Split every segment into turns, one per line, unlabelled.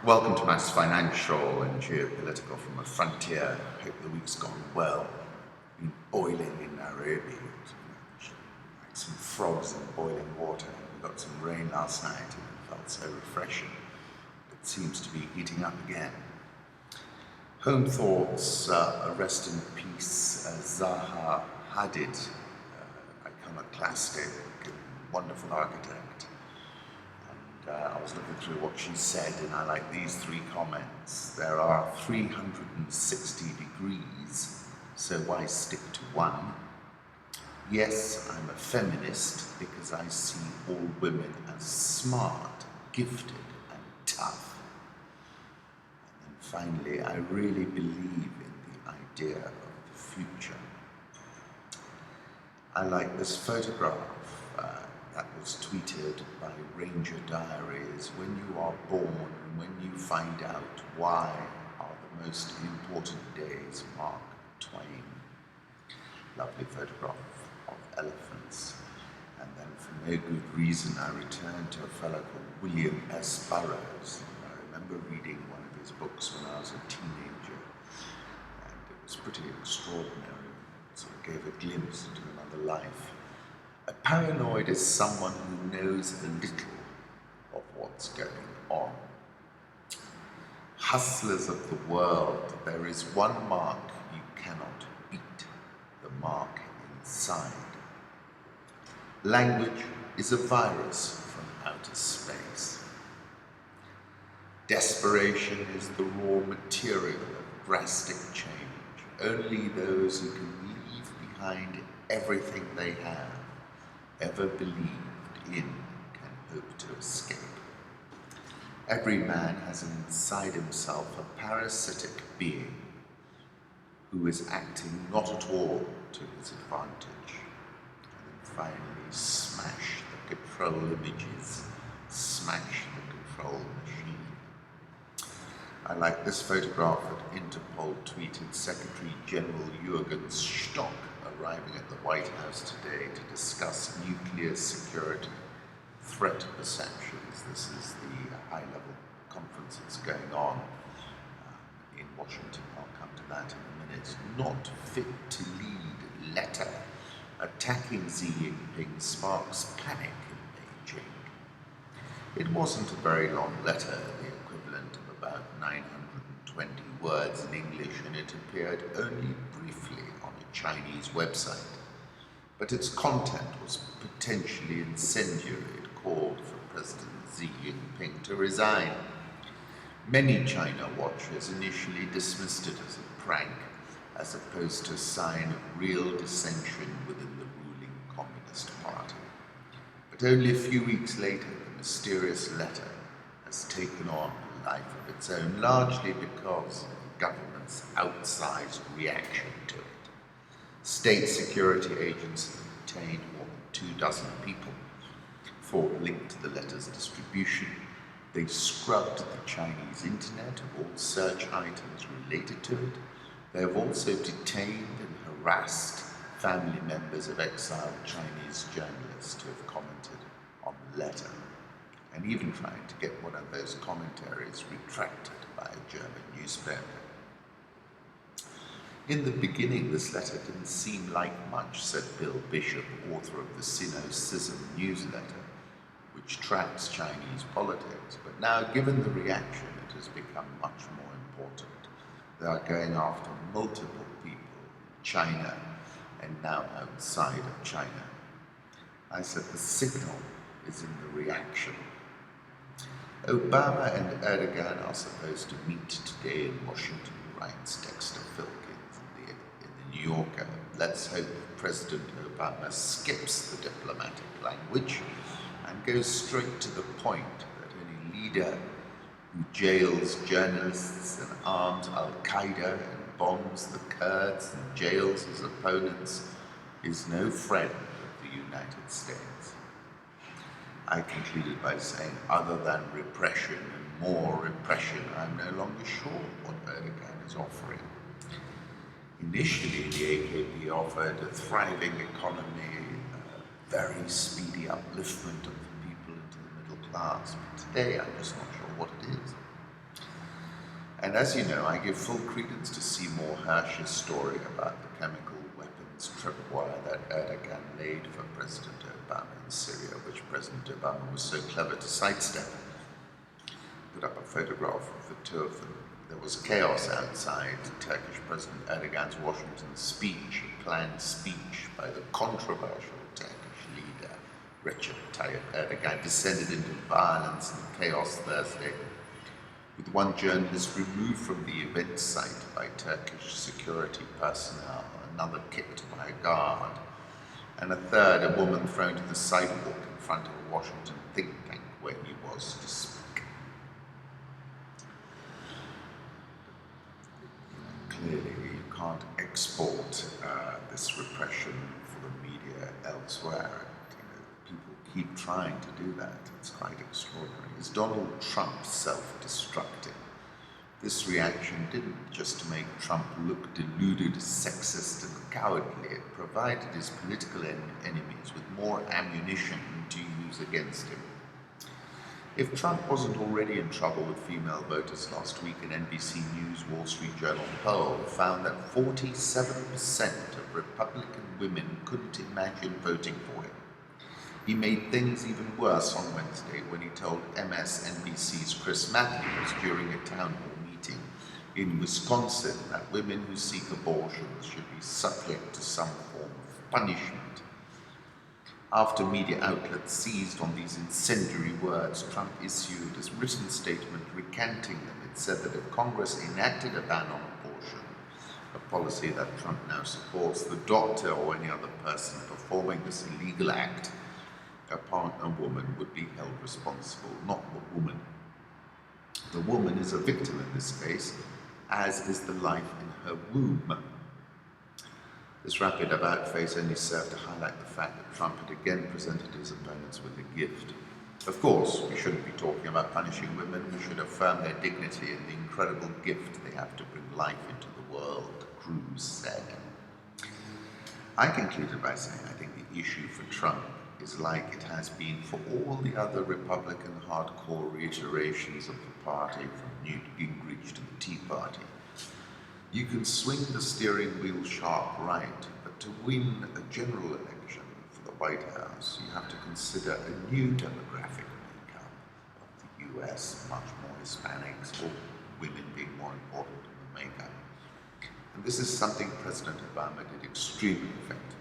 Welcome to Mass Financial and Geopolitical from a Frontier. Hope the week's gone well. Been boiling in Nairobi. Like some frogs in boiling water. We got some rain last night and it felt so refreshing. It seems to be heating up again. Home thoughts, rest in peace, Zaha Hadid, iconoclastic, wonderful architect. I was looking through what she said, and I like these three comments. There are 360 degrees, so why stick to one? Yes, I'm a feminist because I see all women as smart, gifted, and tough. And then finally, I really believe in the idea of the future. I like this photograph. That was tweeted by Ranger Diaries. When you are born and when you find out why are the most important days, Mark Twain. Lovely photograph of elephants. And then for no good reason I returned to a fellow called William S. Burroughs. I remember reading one of his books when I was a teenager, and it was pretty extraordinary. It sort of gave a glimpse into another life. A paranoid is someone who knows a little of what's going on. Hustlers of the world, there is one mark you cannot beat, the mark inside. Language is a virus from outer space. Desperation is the raw material of drastic change. Only those who can leave behind everything they have, ever believed in, can hope to escape. Every man has inside himself a parasitic being who is acting not at all to his advantage. And then finally, smash the control images, smash the control machine. I like this photograph that Interpol tweeted Secretary General Jürgen Stock arriving at the White House today to discuss nuclear security threat perceptions. This is the high-level conference that's going on in Washington. I'll come to that in a minute. Not fit to lead letter attacking Xi Jinping sparks panic in Beijing. It wasn't a very long letter, the equivalent of about 920 words in English, and it appeared only briefly on a Chinese website. But its content was potentially incendiary. It called for President Xi Jinping to resign. Many China watchers initially dismissed it as a prank, as opposed to a sign of real dissension within the ruling Communist Party. But only a few weeks later, the mysterious letter has taken on a life of its own, largely because of the government's outsized reaction to it. State security agents have detained more than 24 people for linked to the letter's distribution. They scrubbed the Chinese internet of all search items related to it. They have also detained and harassed family members of exiled Chinese journalists who have commented on the letter, and even tried to get one of those commentaries retracted by a German newspaper. In the beginning, this letter didn't seem like much, said Bill Bishop, author of the Sino-Schism newsletter, which tracks Chinese politics. But now, given the reaction, it has become much more important. They are going after multiple people in China and now outside of China. I said the signal is in the reaction. Obama and Erdogan are supposed to meet today in Washington, writes Dexter Filkins in the New Yorker. Let's hope President Obama skips the diplomatic language and goes straight to the point that any leader who jails journalists and arms Al-Qaeda and bombs the Kurds and jails his opponents is no friend of the United States. I concluded by saying, other than repression and more repression, I'm no longer sure what Erdogan is offering. Initially, the AKP offered a thriving economy, a very speedy upliftment of the people into the middle class, but today I'm just not sure what it is. And as you know, I give full credence to Seymour Hersh's story about the chemical weapons tripwire that Erdogan laid for President Obama in Syria, which President Obama was so clever to sidestep. Put up a photograph of the two of them. There was chaos outside Turkish President Erdogan's Washington speech, a planned speech by the controversial Turkish leader Recep Tayyip Erdogan, descended into violence and chaos Thursday, with one journalist removed from the event site by Turkish security personnel, another kicked by a guard, and a third, a woman, thrown to the sidewalk in front of a Washington think tank where he was to speak. Clearly, you can't export this repression for the media elsewhere. People keep trying to do that. It's quite extraordinary. Is Donald Trump self-destructing? This reaction didn't just make Trump look deluded, sexist, and cowardly. It provided his political enemies with more ammunition to use against him. If Trump wasn't already in trouble with female voters last week, an NBC News Wall Street Journal poll found that 47% of Republican women couldn't imagine voting for him. He made things even worse on Wednesday when he told MSNBC's Chris Matthews during a town hall meeting in Wisconsin that women who seek abortions should be subject to some form of punishment. After media outlets seized on these incendiary words, Trump issued a written statement recanting them. It said that if Congress enacted a ban on abortion, a policy that Trump now supports, the doctor or any other person performing this illegal act upon a woman would be held responsible, not the woman. The woman is a victim in this case, as is the life in her womb. This rapid about-face only served to highlight the fact that Trump had again presented his opponents with a gift. Of course, we shouldn't be talking about punishing women. We should affirm their dignity and the incredible gift they have to bring life into the world, Crude said. I concluded by saying I think the issue for Trump is like it has been for all the other Republican hardcore reiterations of the party, from Newt Gingrich to the Tea Party. You can swing the steering wheel sharp right, but to win a general election for the White House, you have to consider a new demographic makeup of the US, much more Hispanics, or women being more important in the makeup. And this is something President Obama did extremely effectively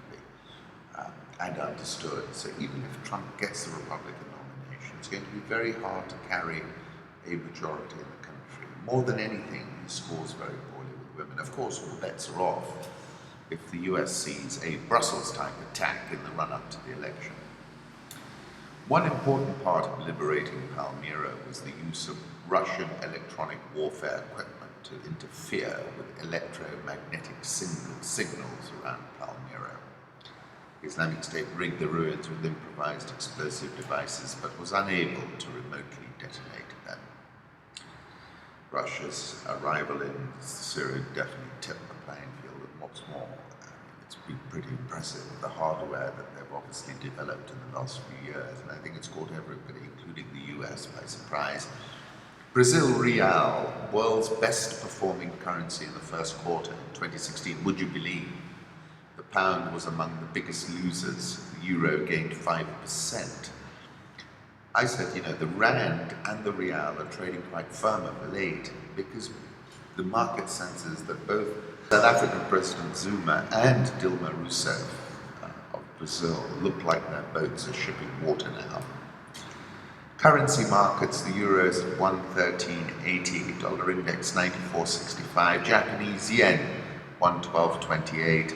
and understood. So even if Trump gets the Republican nomination, it's going to be very hard to carry a majority in the country. More than anything, he scores very poorly with women. Of course, all bets are off if the US sees a Brussels-type attack in the run-up to the election. One important part of liberating Palmyra was the use of Russian electronic warfare equipment to interfere with electromagnetic signals around Palmyra. The Islamic State rigged the ruins with improvised explosive devices, but was unable to remotely detonate them. Russia's arrival in Syria definitely tipped the playing field, and what's more, it's been pretty impressive, the hardware that they've obviously developed in the last few years, and I think it's caught everybody, including the US, by surprise. Brazil Real, world's best performing currency in the first quarter in 2016, would you believe? The pound was among the biggest losers. The euro gained 5%. I said, the rand and the real are trading quite firm of late because the market senses that both South African President Zuma and Dilma Rousseff of Brazil look like their boats are shipping water now. Currency markets, the euro is at 113.80, dollar index 94.65, Japanese yen 112.28,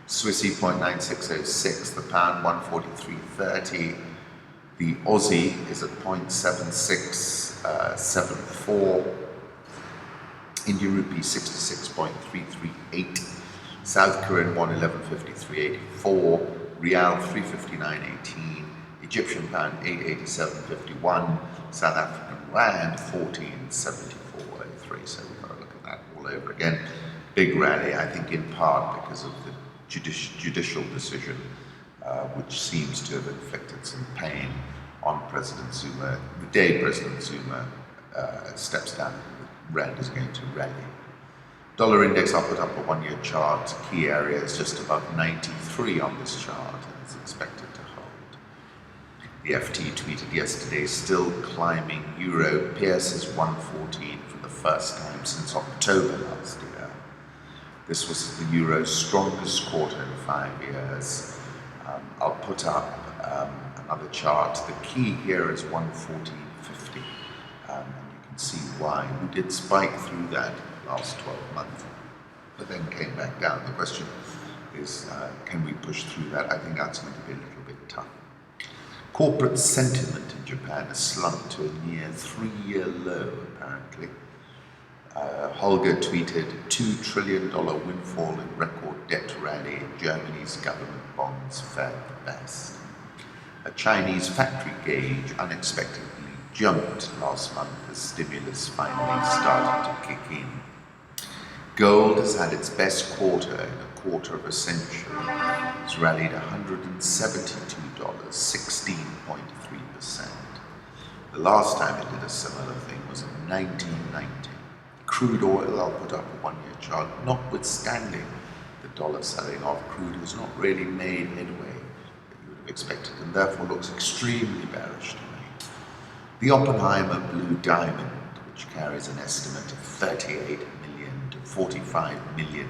Swissy 0.9606, the pound 143.30, the Aussie is at 0.7674, Indian rupee 66.338, South Korean won 1153.84, Real 359.18, Egyptian pound 887.51, South African rand 1474.83. So we've got to look at that all over again. Big rally, I think, in part because of the judicial decision, which seems to have inflicted some pain on President Zuma the day President Zuma steps down Rand is going to rally. Dollar index, I'll put up a one-year chart. Key area is just above 93 on this chart and is expected to hold. The FT tweeted yesterday, still climbing. Euro pierces 114 for the first time since October last year. This was the euro's strongest quarter in 5 years. I'll put up another chart. The key here is 114.50, and you can see why. We did spike through that last 12 months, but then came back down. The question is, can we push through that? I think that's going to be a little bit tough. Corporate sentiment in Japan has slumped to a near 3-year low, apparently. Holger tweeted, $2 trillion windfall in record debt rally. Germany's government bonds fared the best. A Chinese factory gauge unexpectedly jumped last month as stimulus finally started to kick in. Gold has had its best quarter in a quarter of a century. It's rallied $172, 16.3%. The last time it did a similar thing was in 1990. Crude oil, I'll put up a one-year chart, notwithstanding the dollar selling off, crude has not really made headway that you would have expected, and therefore looks extremely bearish to me. The Oppenheimer Blue Diamond, which carries an estimate of $38 million to $45 million,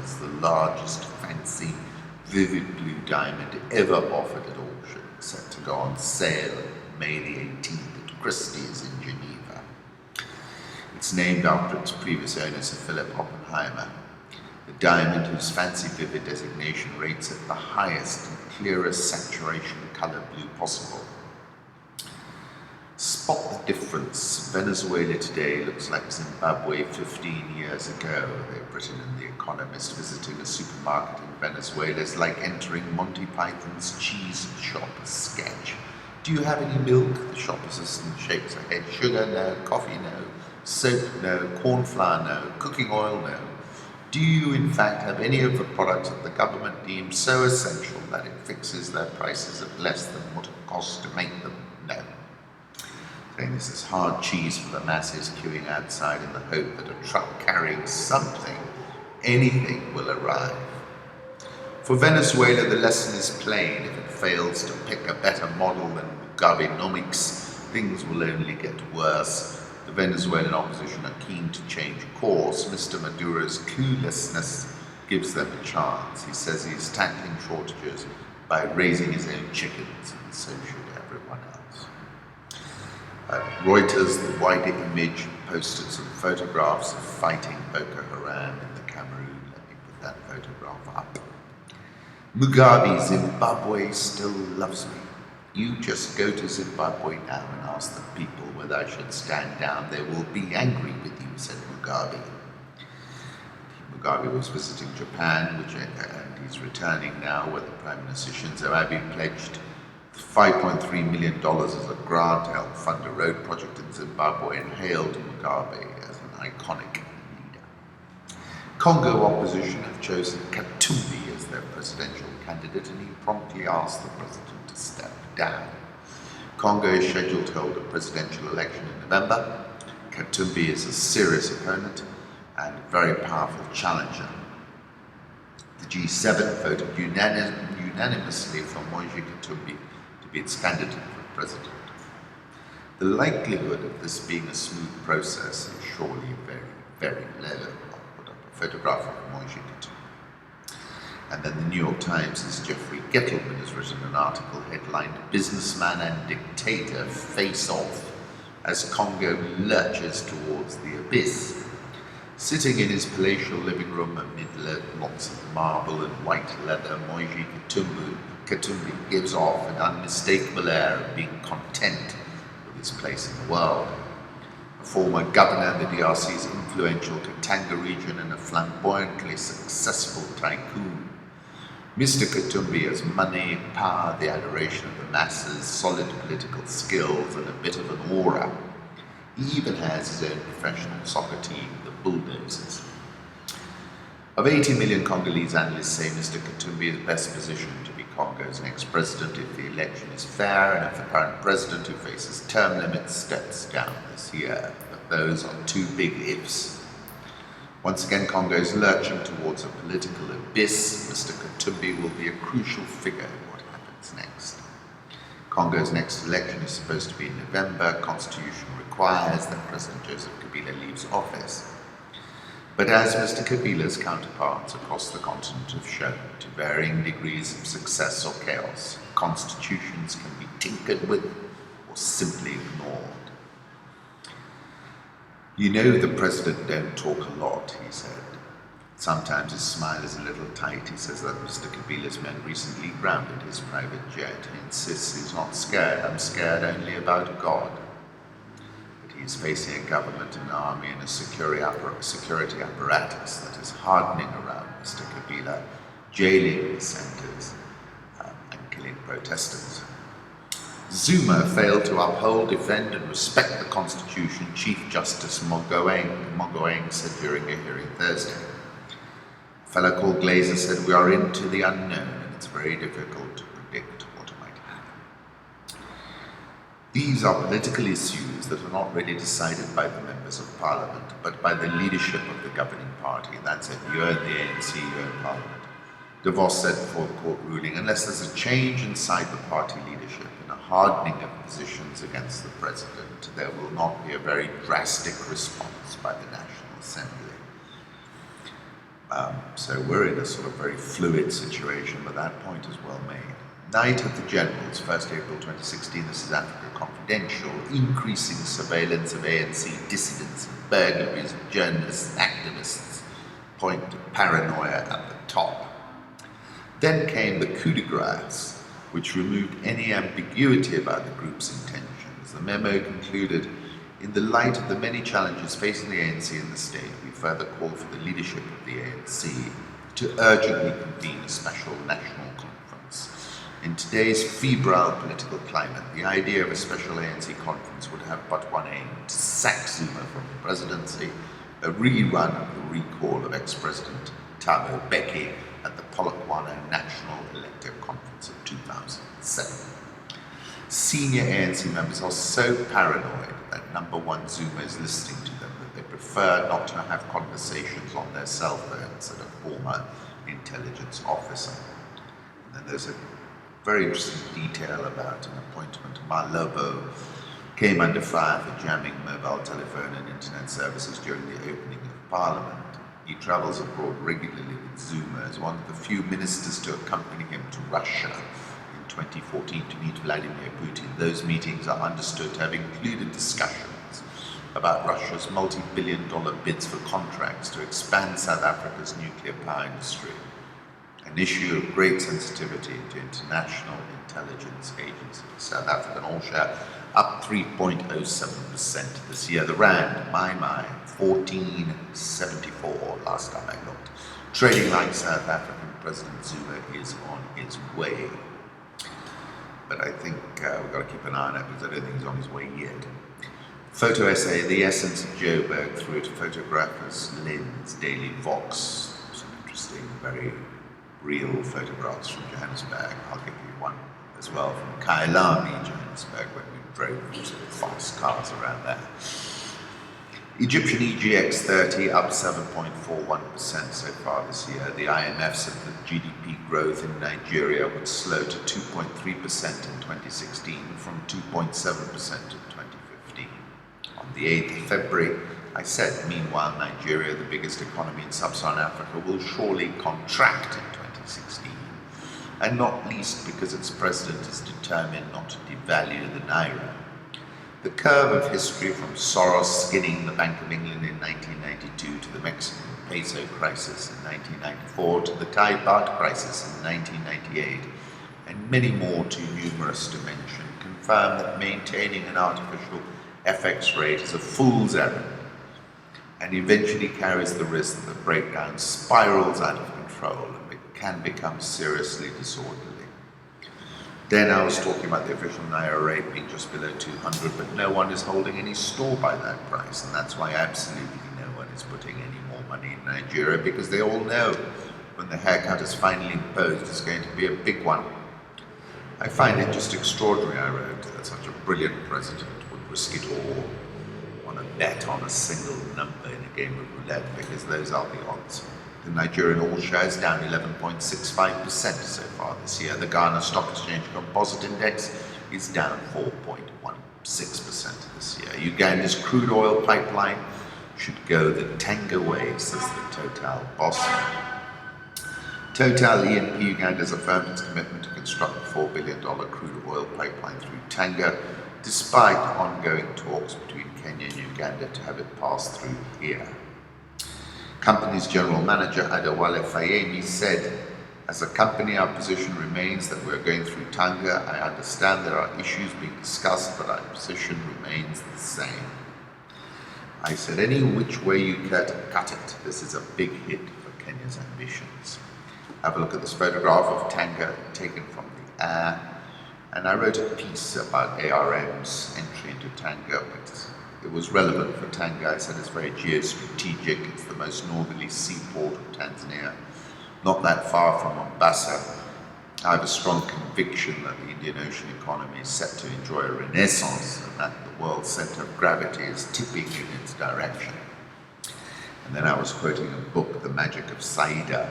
is the largest fancy vivid blue diamond ever offered at auction, set to go on sale May the 18th at Christie's in Geneva. It's named after its previous owner, Sir Philip Oppenheimer. The diamond, whose fancy vivid designation rates at the highest and clearest saturation color blue possible. Spot the difference. Venezuela today looks like Zimbabwe 15 years ago. They've written in The Economist, visiting a supermarket in Venezuela is like entering Monty Python's cheese shop sketch. Do you have any milk? The shop assistant shakes her head. Sugar, no. Coffee, no. Soap, no. Corn flour, no. Cooking oil, no. Do you, in fact, have any of the products that the government deems so essential that it fixes their prices at less than what it costs to make them? No. Saying this is hard cheese for the masses queuing outside in the hope that a truck carrying something, anything, will arrive. For Venezuela, the lesson is plain. If it fails to pick a better model than Mugabenomics, things will only get worse. The Venezuelan opposition are keen to change course. Mr. Maduro's cluelessness gives them a chance. He says he's tackling shortages by raising his own chickens, and so should everyone else. Reuters, the wider image, posted some photographs of fighting Boko Haram in the Cameroon. Let me put that photograph up. Mugabe, Zimbabwe still loves me. You just go to Zimbabwe now and ask the people whether I should stand down. They will be angry with you, said Mugabe. Mugabe was visiting Japan, and he's returning now, where the Prime Minister Shinzo Abe pledged $5.3 million as a grant to help fund a road project in Zimbabwe and hailed Mugabe as an iconic leader. Congo opposition have chosen Katumbi as their presidential candidate, and he promptly asked the president to step down. Congo is scheduled to hold a presidential election in November. Katumbi is a serious opponent and a very powerful challenger. The G7 voted unanimously for Moise Katumbi to be its candidate for president. The likelihood of this being a smooth process is surely very, very low. I'll put up a photograph of Moise Katumbi. And then the New York Times' Jeffrey Gettleman has written an article headlined "Businessman and Dictator Face Off" as Congo lurches towards the abyss. Sitting in his palatial living room amid lots of marble and white leather, Moise Katumbi gives off an unmistakable air of being content with his place in the world. A former governor of the DRC's influential Katanga region and a flamboyantly successful tycoon, Mr. Katumbi has money, power, the adoration of the masses, solid political skills, and a bit of an aura. He even has his own professional soccer team, the Bulldozers. Of 80 million Congolese, analysts say Mr. Katumbi is best positioned to be Congo's next president if the election is fair and if the current president, who faces term limits, steps down this year. those are two big ifs. Once again, Congo is lurching towards a political abyss. Mr. Katumbi will be a crucial figure in what happens next. Congo's next election is supposed to be in November. Constitution requires that President Joseph Kabila leaves office. But as Mr. Kabila's counterparts across the continent have shown, to varying degrees of success or chaos, constitutions can be tinkered with or simply ignored. You know the president don't talk a lot, he said. Sometimes his smile is a little tight. He says that Mr. Kabila's men recently grounded his private jet. He insists he's not scared. I'm scared only about God. But he is facing a government, an army, and a security apparatus that is hardening around Mr. Kabila, jailing dissenters and killing protesters. Zuma failed to uphold, defend, and respect the Constitution, Chief Justice Mogoeng said during a hearing Thursday. A fellow called Glazer said, "We are into the unknown, and it's very difficult to predict what might happen." These are political issues that are not really decided by the members of Parliament, but by the leadership of the governing party. That's it. You're in the ANC, you're in Parliament. De Vos said before the court ruling, unless there's a change inside the party leadership and a hardening of positions against the president, there will not be a very drastic response by the National Assembly. So we're in a sort of very fluid situation, but that point is well made. Night of the Generals, 1st April 2016, this is Africa Confidential, increasing surveillance of ANC dissidents and burglaries of journalists and activists point to paranoia at the top. Then came the coup de grace, which removed any ambiguity about the group's intentions. The memo concluded, in the light of the many challenges facing the ANC and the state, we further call for the leadership of the ANC to urgently convene a special national conference. In today's febrile political climate, the idea of a special ANC conference would have but one aim: to sack Zuma from the presidency, a rerun of the recall of ex-President Thabo Mbeki at the Polokwane National Elective Conference of 2007. Senior ANC members are so paranoid that number one Zuma is listening to them that they prefer not to have conversations on their cell phones at a former intelligence officer. And then there's a very interesting detail about an appointment. Malobo came under fire for jamming mobile telephone and internet services during the opening of Parliament. He travels abroad regularly with Zuma as one of the few ministers to accompany him to Russia in 2014 to meet Vladimir Putin. Those meetings are understood to have included discussions about Russia's multi-billion-dollar bids for contracts to expand South Africa's nuclear power industry, an issue of great sensitivity to international intelligence agencies. South African all share up 3.07% this year. The rand, my 14.74 last time I looked. Trading like South African President Zuma is on his way. But I think we've got to keep an eye on it because I don't think he's on his way yet. Photo essay, The Essence of Joburg Through a Photographer's Lens, Daily Vox. Some interesting, very real photographs from Johannesburg. I'll give you one as well from Kailami, Johannesburg, when we drove sort of fast cars around there. Egyptian EGX30 up 7.41% so far this year. The IMF said that GDP growth in Nigeria would slow to 2.3% in 2016 from 2.7% in 2015. On the 8th of February, I said, meanwhile, Nigeria, the biggest economy in sub-Saharan Africa, will surely contract in 2016, and not least because its president is determined not to devalue the naira. The curve of history from Soros skinning the Bank of England in 1992 to the Mexican peso crisis in 1994 to the Thai baht crisis in 1998 and many more too numerous to mention confirm that maintaining an artificial FX rate is a fool's errand and eventually carries the risk that the breakdown spirals out of control and can become seriously disorderly. Then I was talking about the official naira rate being just below 200, but no one is holding any store by that price, and that's why absolutely no one is putting any more money in Nigeria, because they all know when the haircut is finally imposed, it's going to be a big one. I find it just extraordinary, I wrote, that such a brilliant president would risk it all on a ever bet on a single number in a game of roulette because those are the odds. The Nigerian All Shares down 11.65% so far this year. The Ghana Stock Exchange Composite Index is down 4.16% this year. Uganda's crude oil pipeline should go the Tenga way, says the Total boss. Total E&P Uganda has affirmed its commitment to construct a $4 billion crude oil pipeline through Tenga, despite ongoing talks between Kenya and Uganda to have it pass through here. Company's general manager Adewale Fayemi said, "As a company, our position remains that we're going through Tanga. I understand there are issues being discussed, but our position remains the same." I said, any which way you cut it, this is a big hit for Kenya's ambitions. Have a look at this photograph of Tanga taken from the air. And I wrote a piece about ARM's entry into Tanga, but it was relevant for Tanga. I said it's very geostrategic. It's the most northerly seaport of Tanzania, not that far from Mombasa. I have a strong conviction that the Indian Ocean economy is set to enjoy a renaissance and that the world's center of gravity is tipping in its direction. And then I was quoting a book, The Magic of Saida,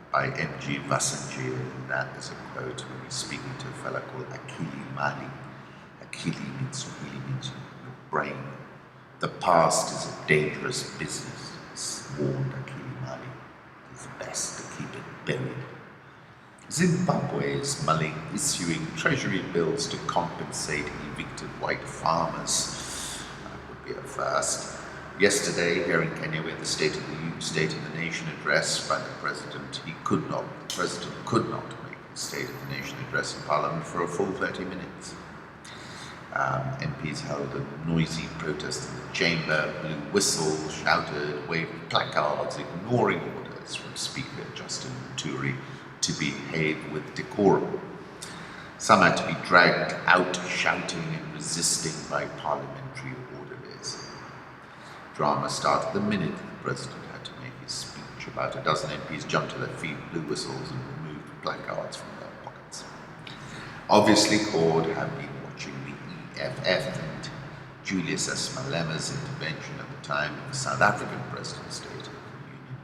by M.G. Vasanji, and that is a quote when he's speaking to a fellow called Akili Mali. Akili really means your brain. The past is a dangerous business, warned Akili Mali. It's best to keep it buried. Zimbabwe is mulling issuing treasury bills to compensate evicted white farmers. That would be a first. Yesterday, here in Kenya, we had the State of the Nation address by the President. The President could not make the State of the Nation address in Parliament for a full 30 minutes. MPs held a noisy protest in the chamber, blew whistles, shouted, waved placards, ignoring orders from Speaker Justin Muturi to behave with decorum. Some had to be dragged out shouting and resisting by parliamentary orderlies. Drama started the minute the President had to make his speech. About a dozen MPs jumped to their feet, blew whistles and removed placards from their pockets. Obviously, Crude had been watching the EFF and Julius S. Malema's intervention at the time in the South African President's State of the Union.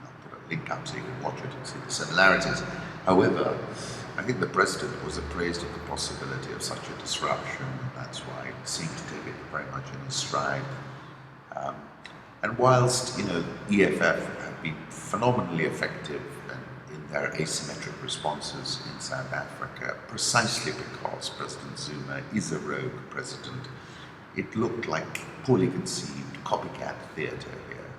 I'll put a link up so you can watch it and see the similarities. However, I think the President was appraised of the possibility of such a disruption, and that's why he seemed to take it very much in his stride. And whilst, EFF have been phenomenally effective in their asymmetric responses in South Africa, precisely because President Zuma is a rogue president, it looked like poorly conceived copycat theatre here.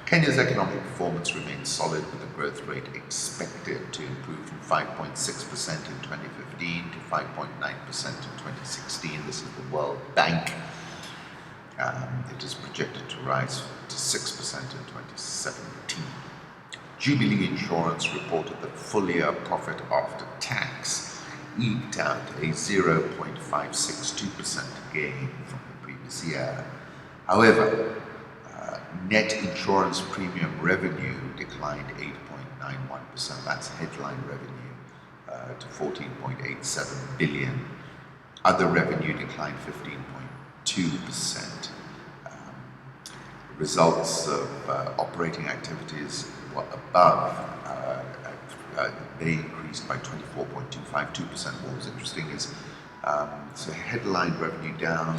Kenya's economic performance remains solid, with the growth rate expected to improve from 5.6% in 2015 to 5.9% in 2016. This is the World Bank. It is projected to rise to 6% in 2017. Jubilee Insurance reported that full-year profit after tax eked out a 0.562% gain from the previous year. However, net insurance premium revenue declined 8.91%. That's headline revenue to 14.87 billion. Other revenue declined 15.2%. Results of operating activities were above. They increased by 24.252%. What was interesting is so headline revenue down,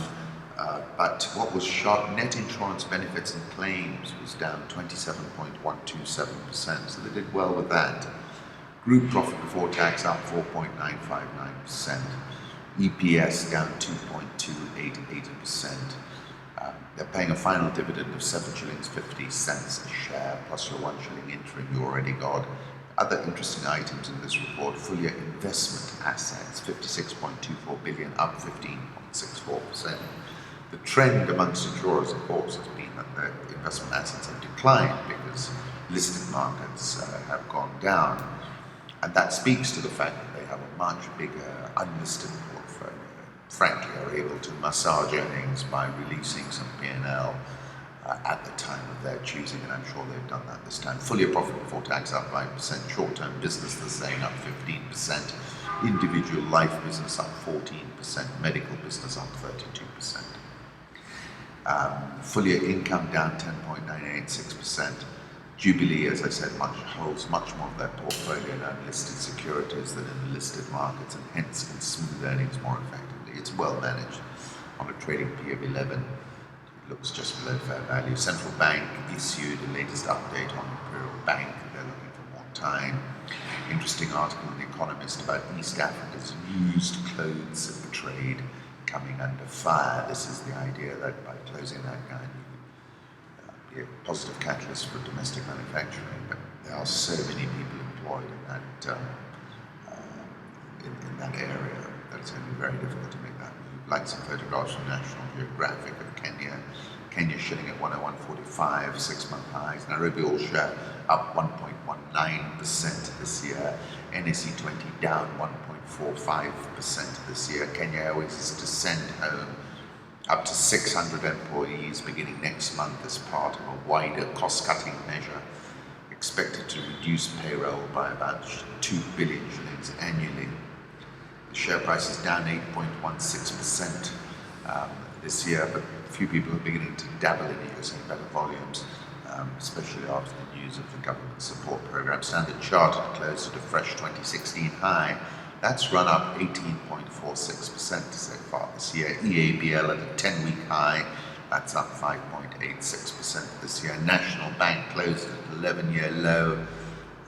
but what was sharp, net insurance benefits and claims was down 27.127%. So they did well with that. Group profit before tax up 4.959%. EPS down 2.288%. They're paying a final dividend of 7 shillings 50 cents a share, plus your 1 shilling interim you already got. Other interesting items in this report: full-year investment assets, 56.24 billion, up 15.64%. The trend amongst insurers, of course, has been that their investment assets have declined because listed markets have gone down. And that speaks to the fact that they have a much bigger unlisted portfolio. Frankly, are able to massage earnings by releasing some P&L at the time of their choosing, and I'm sure they've done that this time. Full-year profit before tax up 5%, short-term business the same, up 15%. individual life business up 14%, medical business up 32%. Full year income down 10.986%. Jubilee, as I said, holds much more of their portfolio in unlisted securities than in the listed markets, and hence can smooth earnings more effectively. It's well managed on a trading P of 11. It looks just below fair value. Central Bank issued the latest update on Imperial Bank. They're looking for more time. Interesting article in The Economist about East Africa's used clothes trade coming under fire. This is the idea that by closing that down, you can be a positive catalyst for domestic manufacturing, but there are so many people employed in that area that it's going to be very difficult to make that move. Like some photographs from National Geographic of Kenya. Kenya shilling at 101.45, 6-month highs. Nairobi all share up 1.19% this year. NSE 20 down 1.45% this year. Kenya Airways is to send home up to 600 employees beginning next month as part of a wider cost-cutting measure expected to reduce payroll by about 2 billion shillings annually. The share price is down 8.16% this year, but a few people are beginning to dabble in it, using better volumes, especially after the news of the government support program. Standard Chartered closed at a fresh 2016 high. That's run up 18.46% so far this year. EABL at a 10-week high. That's up 5.86% this year. National Bank closed at an 11-year low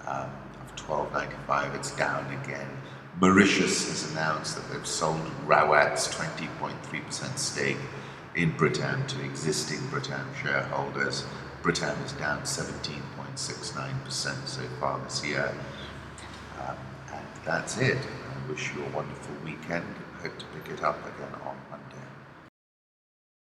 of 12.95. It's down again. Mauritius has announced that they've sold Rawat's 20.3% stake in Britam to existing Britam shareholders. Britam is down 17.69% so far this year. And that's it. I wish you a wonderful weekend. Hope to pick it up again on